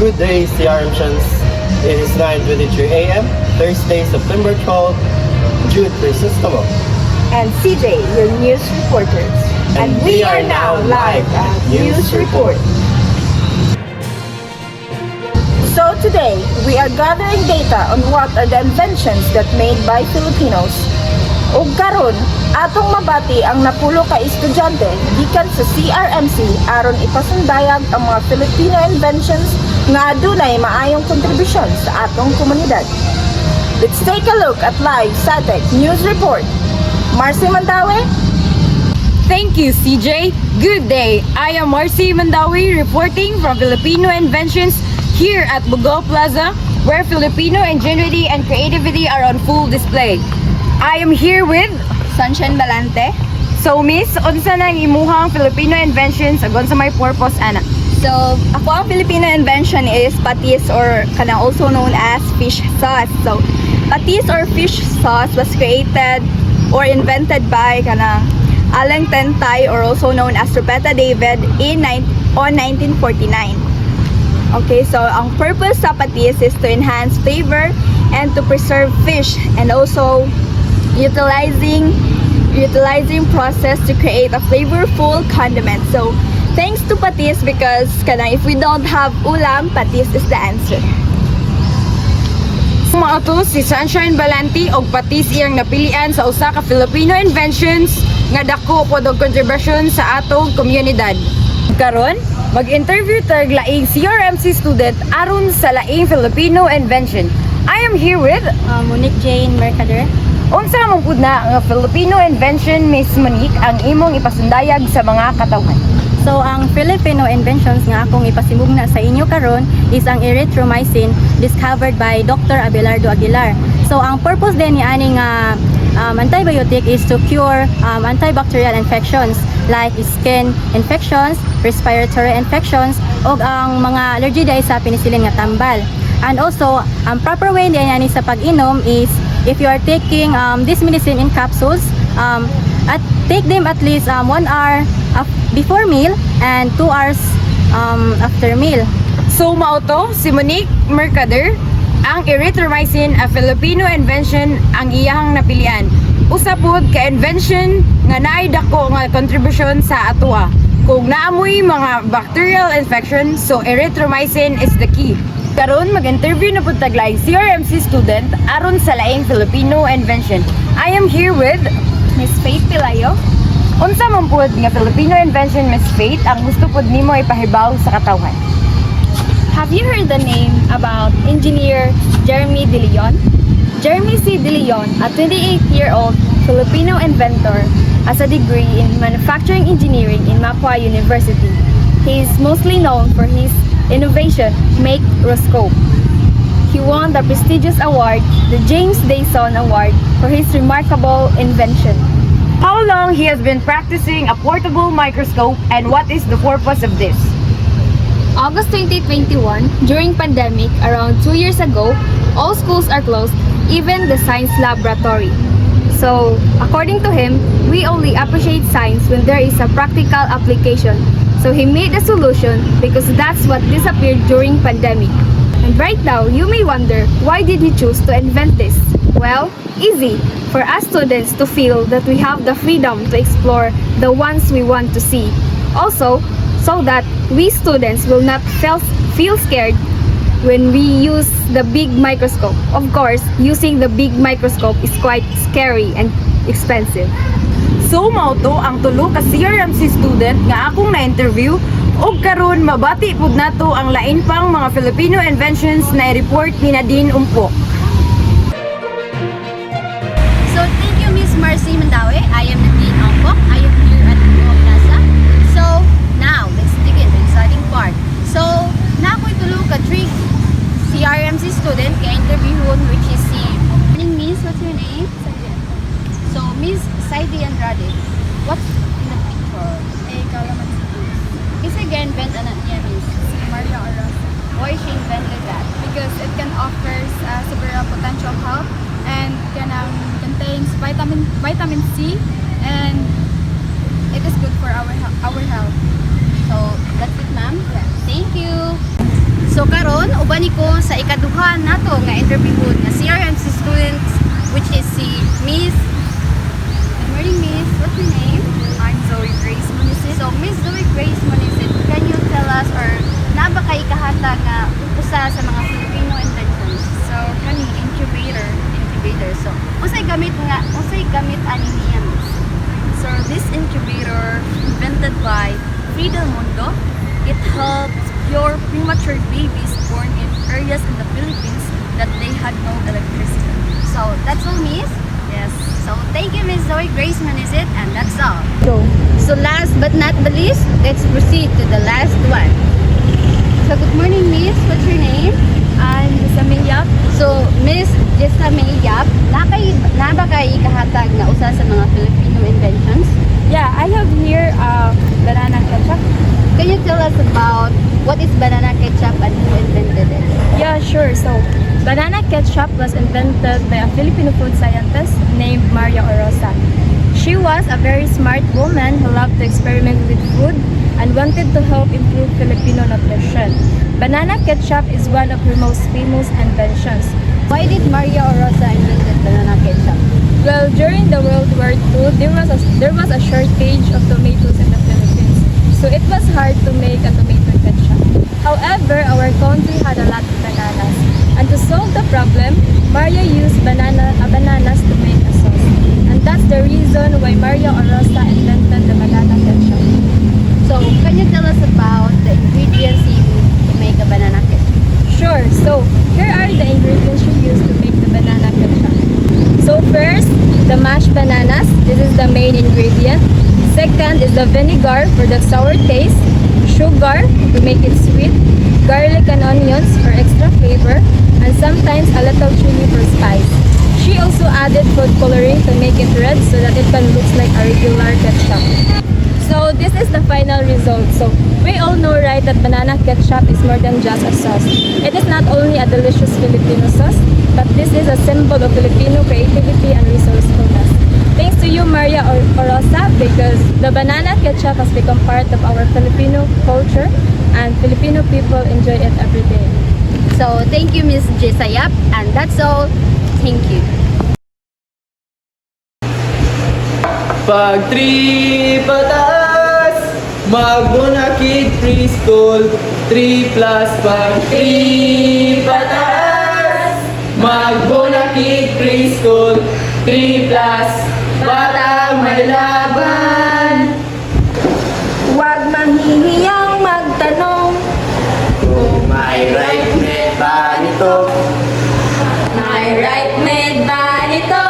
Good day, CRM Chans. It is 9:23 a.m., Thursday, September 12, Jude Crisostomo. And CJ, your news reporters. And we are now live at News Report. So today, we are gathering data on what are the inventions that made by Filipinos. Ug karon, atong mabati ang napulo ka estudyante gikan sa CRMC aron ipasundayag ang mga Filipino inventions nga adunay maayong kontribusyon sa atong komunidad. Let's take a look at live SATEC News Report. Marcy Mandawi. Thank you, CJ. Good day. I am Marcy Mandawi reporting from Filipino Inventions here at Bugao Plaza, where Filipino ingenuity and creativity are on full display. I am here with Sunshine Balante. So Miss, unsa nang imuhang Filipino inventions agon sa may purpose ana? So, ako ang Filipino invention is patis or kanang also known as fish sauce. So, patis or fish sauce was created or invented by kanang Alan Tentay or also known as Rupeta David on 1949. Okay, so ang purpose sa patis is to enhance flavor and to preserve fish and also utilizing process to create a flavorful condiment. So thanks to patis because if we don't have ulam, patis is the answer. Mga to si Sunshine Balante og patis iyang napilian sa usa ka Filipino inventions nga dako pod og contribution sa atong komunidad. Karon, mag-interview tag laing CRMC student aron sa laing Filipino invention. I am here with Monique Jane Mercader. unsa man pud na nga Filipino invention, Miss Monique, ang imong ipasundayag sa mga katawhan? So ang Filipino inventions nga akong ipasimugna sa inyo karon is ang erythromycin discovered by Dr. Abelardo Aguilar. So ang purpose din ni ani nga antibiotic is to cure antibacterial infections like skin infections, respiratory infections ug ang mga allergy dahil sa penicillin nga tambal. And also ang proper way din ani sa pag-inom is if you are taking this medicine in capsules, take them at least 1 hour before meal and 2 hours after meal. So mao to si Monique Mercader, ang erythromycin, a Filipino invention ang iyang napilian. Usa pod ka invention nga naay dako nga contribution sa atoa. Kung naamoy mga bacterial infection, so erythromycin is the key. Karon mag-interview na pud taglay CRMC student aron sa laing Filipino invention. I am here with Miss Faith Pilayo. unsa man pud nga Filipino invention, Miss Faith, ang gusto pud nimo ipahibaw sa katawhan? Have you heard the name about engineer Jeremy De Leon? Jeremy C. De Leon, a 28-year-old Filipino inventor, has a degree in manufacturing engineering in Mapua University. He is mostly known for his innovation, Macroscope. He won the prestigious award, the James Dyson Award, for his remarkable invention. How long he has been practicing a portable microscope and what is the purpose of this? August 2021, during pandemic, around 2 years ago, all schools are closed, even the science laboratory. So, according to him, we only appreciate science when there is a practical application. So he made a solution because that's what disappeared during pandemic. And right now, you may wonder, why did he choose to invent this? Well, easy. For us students to feel that we have the freedom to explore the ones we want to see. Also, so that we students will not feel scared when we use the big microscope. Of course, using the big microscope is quite scary and expensive. So mao to ang tulo ka CRMC student nga akong na-interview ug karon mabati pud nato ang lain pang mga Filipino inventions na i-report ni Nadine Umpo. So thank you, Miss Marcy Mandawi. I am Nadine Ompok. I am here at Bugao Plaza. So now, let's dig in the exciting part. So, na ako'y tulog ka 3 CRMC student ka-interviewon which is si Miss, what's your name? So, Miss Saidi Andrade, what's in the picture? Calamansi juice. Is again invent niya, Miss? Si Maria Arasa. Why she invented that? Because it can offer several potential health and contains vitamin C, and it is good for our health. So, that's it, ma'am? Yes. Thank you. So karon ubani ko sa ikaduha nato nga interview nga CRMC students, which is si Miss. Good morning, Miss. What's your name? I'm Zoe Grace Munisit. So Miss Zoe Grace Munisit, can you tell us or na ba kay kahata nga usa sa mga Filipino inventions? So, kani incubator. So usay gamit ani niya, Miss? So, this incubator invented by Frida Mundo. It helps cure premature babies born in areas in the Philippines that they had no electricity. So that's all, Miss. Yes. So thank you, Miss Zoe Grace Munisit, and that's all. So last but not the least, let's proceed to the last one. So good morning, Miss. What's your name? I'm Jessamine Yap. So Miss Jessamine Yap, na ba kay kahatag nga usa sa mga Filipino inventions? Yeah, I have here banana ketchup. Can you tell us about what is banana ketchup and who invented it? Yeah, sure. So, banana ketchup was invented by a Filipino food scientist named Maria Orosa. She was a very smart woman who loved to experiment with food and wanted to help improve Filipino nutrition. Banana ketchup is one of her most famous inventions. Why did Maria Orosa invented banana ketchup? Well, during the World War II, there was a shortage of tomatoes in the Philippines. So it was hard to make a tomato ketchup. However, our country had a lot of bananas. And to solve the problem, Maria used bananas to make a sauce. And that's the reason why Maria Orosa invented the banana ketchup. So can you tell us about the ingredients you use to make a banana ketchup? Sure. So here are the ingredients she used to make the banana ketchup. So first, the mashed bananas. This is the main ingredient. Second is the vinegar for the sour taste, sugar to make it sweet, garlic and onions for extra flavor, and sometimes a little chili for spice. She also added food coloring to make it red so that it can look like a regular ketchup. So this is the final result. So we all know, right, that banana ketchup is more than just a sauce. It is not only a delicious Filipino sauce, but this is a symbol of Filipino creativity and resourcefulness. Thanks to you, Maria Orosa, because the banana ketchup has become part of our Filipino culture and Filipino people enjoy it every day. So thank you, Miss Jessa Yap, and that's all. Thank you. Pag 3 pataas, Magbunakid Preschool 3 plus. Pag 3 pataas, Magbunakid Preschool 3 plus. Batang may laban, Huwag manghihiyang magtanong. kung may right mate ba nito? May right made ba nito?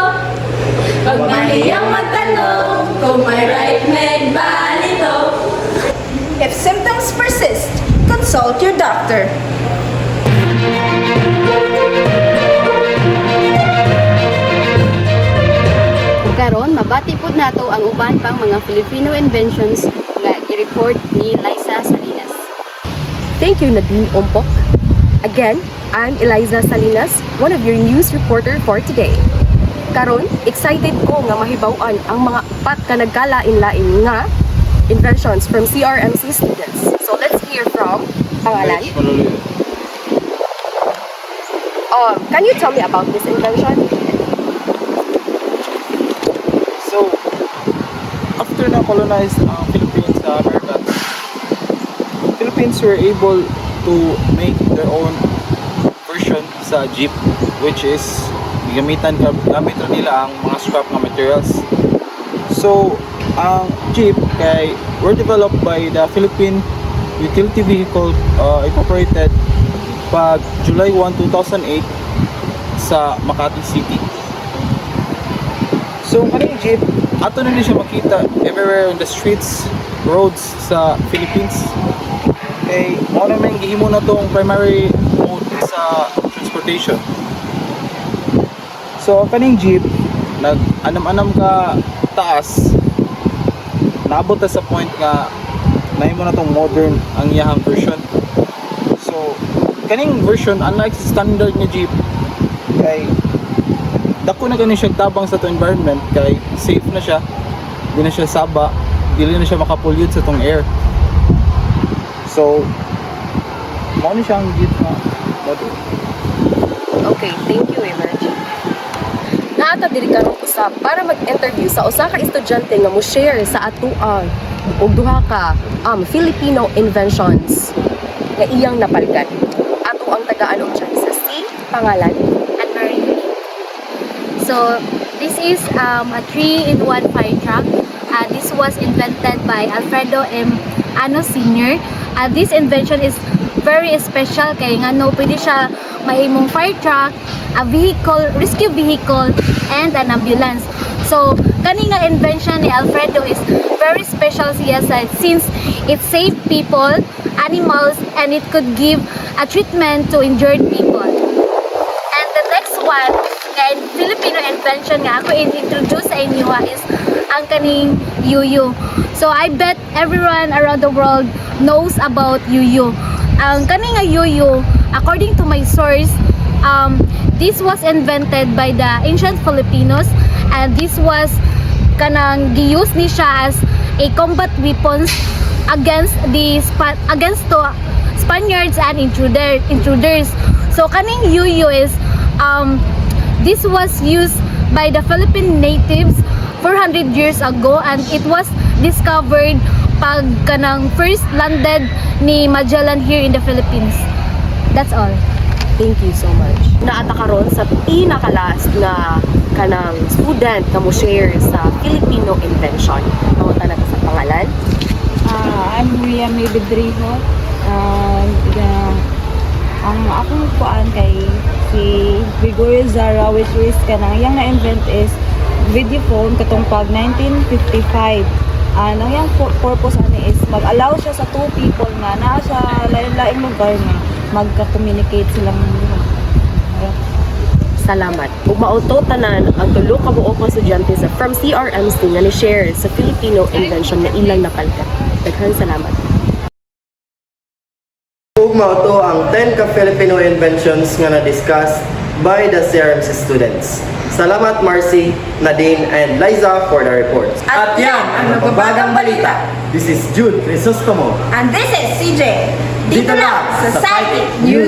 Huwag mahiyang magtanong kung may right made ba nito. If symptoms persist, consult your doctor. Karon mabati pud nato ang uban pang mga Filipino inventions nga i-report ni Liza Salinas. Thank you, Nadine Ompok. Again, I'm Eliza Salinas, one of your news reporter for today. Karon, excited ko nga mahibaw-an ang mga upat ka nagkalain-lain nga inventions from CRMC students. So let's hear from pangalan. Can you tell me about this invention? So, after na-colonize ang Philippines sa America, Philippines were able to make their own version sa jeep, gamit nila ang mga scrap na materials. So, ang jeep were developed by the Philippine Utility Vehicle Incorporated pag July 1, 2008 sa Makati City. So, kaning jeep, ato na siya makita everywhere on the streets, roads sa Philippines. Mao na may gihimo na tong primary mode sa transportation. So, kaning jeep, nag-anam-anam ka taas, naabot na sa point nga nahimo na tong modern ang iyahang version. So, kaning version, unlike sa standard nga jeep, dako na ganin siya tabang sa to environment kay safe na siya, di na siya saba, dili na siya makapollute sa tong air. So mo ni siyang gift na bago. Okay, thank you, Emergy. Naata diri karong usab para mag-interview sa usa ka estudyante nga mo share sa atuang og duha ka Filipino inventions nga iyang napalgan. Ato ang tagaan og dyan sa C, pangalan. And Marie. So, this is a 3-in-1 fire truck. This was invented by Alfredo M. Ano Sr. This invention is very special kay nga no pwede siya mahimong fire truck, a vehicle, rescue vehicle, and an ambulance. So, kani nga invention ni Alfredo is very special siya since it saved people, animals, and it could give a treatment to injured people. And the next one, nga Filipino invention nga ako introduce sa inyo is ang kaning yuyu. So I bet everyone around the world knows about yuyu. Ang kaning nga yuyu, according to my source, this was invented by the ancient Filipinos, and this was kanang giuse ni siya as a combat weapons against to Spaniards and intruders. So kaning yuyu is this was used by the Philippine natives 400 years ago, and it was discovered pag kanang first landed ni Magellan here in the Philippines. That's all. Thank you so much. Naata karon sa pinaka-last na kanang student nga mo share sa Filipino invention. Mawata na sa pangalan. I'm Maria May Bedrijo. Ang akong kuan kay si Gregorio Zara, which is kanang yang na-invent is video phone katong pag 1955. Ang yang purpose ani is mag-allow siya sa two people nga naa sa lain-laing lugar nga magka-communicate silang Salamat. Ug mauto tanan ang tulo ka buok nga estudyante sa from CRMC nga ni share sa Filipino invention na ilang napalka. Daghang salamat. Ug mao to ang 10 ka Filipino inventions nga na-discuss by the CRMC students. Salamat Marcy, Nadine, and Liza for the reports. At yan ang nababagang balita. This is Jude Crisostomo. And this is CJ. Dito lang sa Psychic News